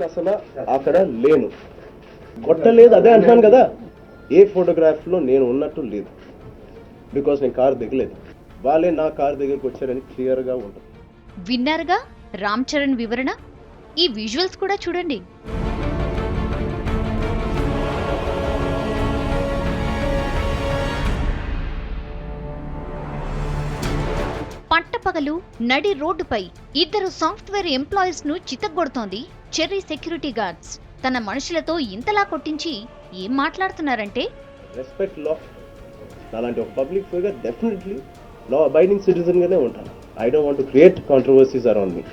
నేను అసలు అక్కడ లేను, కొట్టలేదు, అదే అంటున్నాను కదా. ఏ ఫోటోగ్రాఫ్లో నేను ఉన్నట్టు లేదు, బికాస్ నేను కారు దిగలేదు. వాళ్ళే నా కారు దగ్గరికి వచ్చారని క్లియర్గా ఉంటుంది. విన్నారుగా రామ్ చరణ్ వివరణ. ఈ విజువల్స్ కూడా చూడండి. పట్టపగలు నడి రోడ్డుపై ఇద్దరు సాఫ్ట్వేర్ ఎంప్లాయీస్ ను చితగ్గొడుతోంది చెర్రీ సెక్యూరిటీ గార్డ్స్. తన మనుషులతో ఇంతలా కొట్టించి ఏం మాట్లాడుతున్నారంటే, రెస్పెక్ట్ లా. అలాంటి ఒక public figure definitely law abiding citizen గానే ఉంటాను. I don't want to create controversies around me.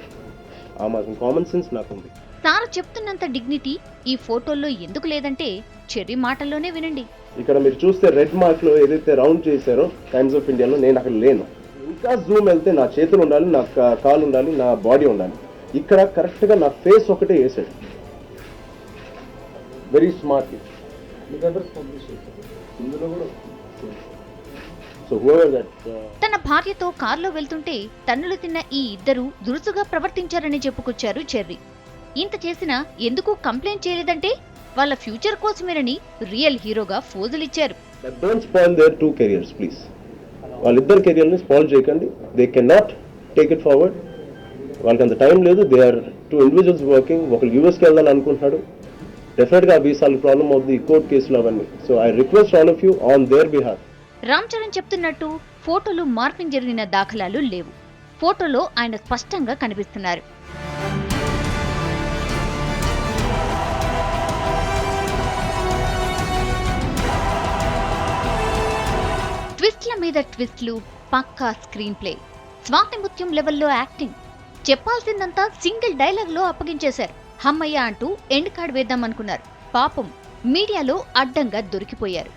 ఆ మాత్రం కామన్ సెన్స్ నాకుంది. సార్ చెప్తున్నంత డిగ్నిటీ ఈ ఫోటోల్లో ఎందుకు లేదంటే చెర్రీ మాటల్లోనే వినండి. ఇక్కడ మీరు చూస్తే రెడ్ మార్క్ లో ఏదైతే రౌండ్ చేశారో టైమ్స్ ఆఫ్ ఇండియాలో, నేను అక్కడ లేను. ఇంకా జూమ్ వెళ్తే నా చేతులు ఉండాలి, నా కాలు ఉండాలి, నా బాడీ ఉండాలి. ఇక్కడ కరెక్ట్ గా నా ఫేస్ ఒకటే వేసాడు, వెరీ స్మార్ట్. తన భార్యతో కారులో వెళ్తుంటే తన్నులు తిన్న ఈ ఇద్దరు దురుసుగా ప్రవర్తించారని చెప్పుకొచ్చారు చెర్రీ. ఇంత చేసినా ఎందుకు కంప్లైంట్ చేయలేదంటే వాళ్ళ ఫ్యూచర్ కోసమేనని రియల్ హీరోగా ఫోజులిచ్చారు. Don't spoil their two careers please. వాళ్ళిద్దరు కెరియర్ని స్పాయిల్ చేయకండి. They can not take it forward. వాళ్ళకి అంత టైం లేదు. They are two individuals working. ఒకరు యూఎస్కి వెళ్దాని అనుకుంటున్నాడు, డెఫినెట్గా ఆ వీసాలకు ప్రాబ్లం అవుతుంది, ఈ కోర్ట్ కేసులు అవన్నీ. So I request all of you on their behalf. Ram Charan చెప్తున్నట్టు ఫోటోలు మార్పింగ్ జరిగిన దాఖలాలు లేవు. ఫోటోలో ఆయన స్పష్టంగా కనిపిస్తున్నారు. ట్విస్ట్ల మీద ట్విస్ట్లు, పక్కా స్క్రీన్ ప్లే, స్వాతిముత్యం లెవెల్లో యాక్టింగ్. చెప్పాల్సిందంతా సింగిల్ డైలాగ్ లో అప్పగించేశారు. హమ్మయ్య అంటూ ఎండ్ కార్డ్ వేద్దామనుకున్నారు. పాపం మీడియాలో అడ్డంగా దొరికిపోయారు.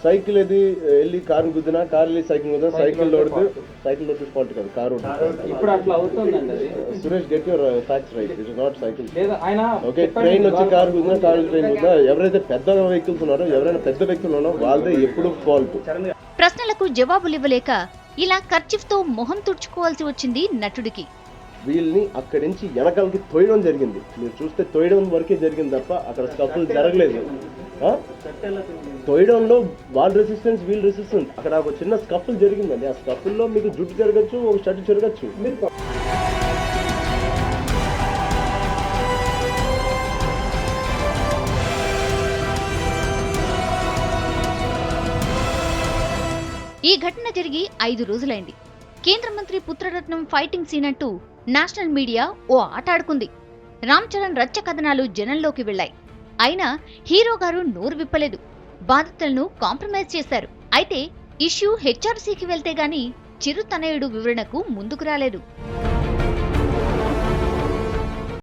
సైకిల్ అది వెళ్ళి కారు గుద్దినా, కారు వెళ్ళి సైకిల్ గుద్దినా, సైకిల్ లోడితే సైకిల్ లోడ్ ఫాల్ట్ కాదు, కారు. ఇప్పుడు అట్లా అవుతుందండి. Suresh, get your facts right. It is not cycle. Okay, train వచ్చి కారు గుద్దినా, కారు ట్రైన్ గుద్దినా, ఎవరైతే పెద్ద వెహికల్స్ ఉన్నారో, ఎవరైనా పెద్ద వ్యక్తులు ఉన్నారో వాళ్ళదే ఎప్పుడు ఫాల్ట్. ప్రశ్నలకు జవాబులివ్వలేక ఇలా కర్చీఫ్ తో మొహం తుడుచుకోవాల్సి వచ్చింది నటుడికి. వీళ్ళని అక్కడి నుంచి వెనకాలకి తోయడం జరిగింది. మీరు చూస్తే తోయడం వరకే జరిగింది తప్ప అక్కడ స్కఫుల్ జరగలేదు. తోయడంలో వాళ్ళ రెసిస్టెన్స్, వీళ్ళ రెసిస్టెన్స్, అక్కడ ఒక చిన్న స్కఫుల్ జరిగిందండి. ఆ స్కఫుల్లో మీకు జుట్టు జరగచ్చు, ఒక షర్ట్ జరగచ్చు. ఈ ఘటన జరిగి 5 రోజులైంది. కేంద్ర మంత్రి పుత్రరత్నం ఫైటింగ్ సీన్ అంటూ నేషనల్ మీడియా ఓ ఆట ఆడుకుంది. రామ్ చరణ్ రచ్చ కథనాలు జనంలోకి వెళ్లాయి. అయినా హీరో గారు నోరు విప్పలేదు. బాధితులను కాంప్రమైజ్ చేశారు. అయితే ఇష్యూ హెచ్ఆర్సీకి వెళ్తే గానీ చిరు తనయుడు వివరణకు ముందుకు రాలేదు.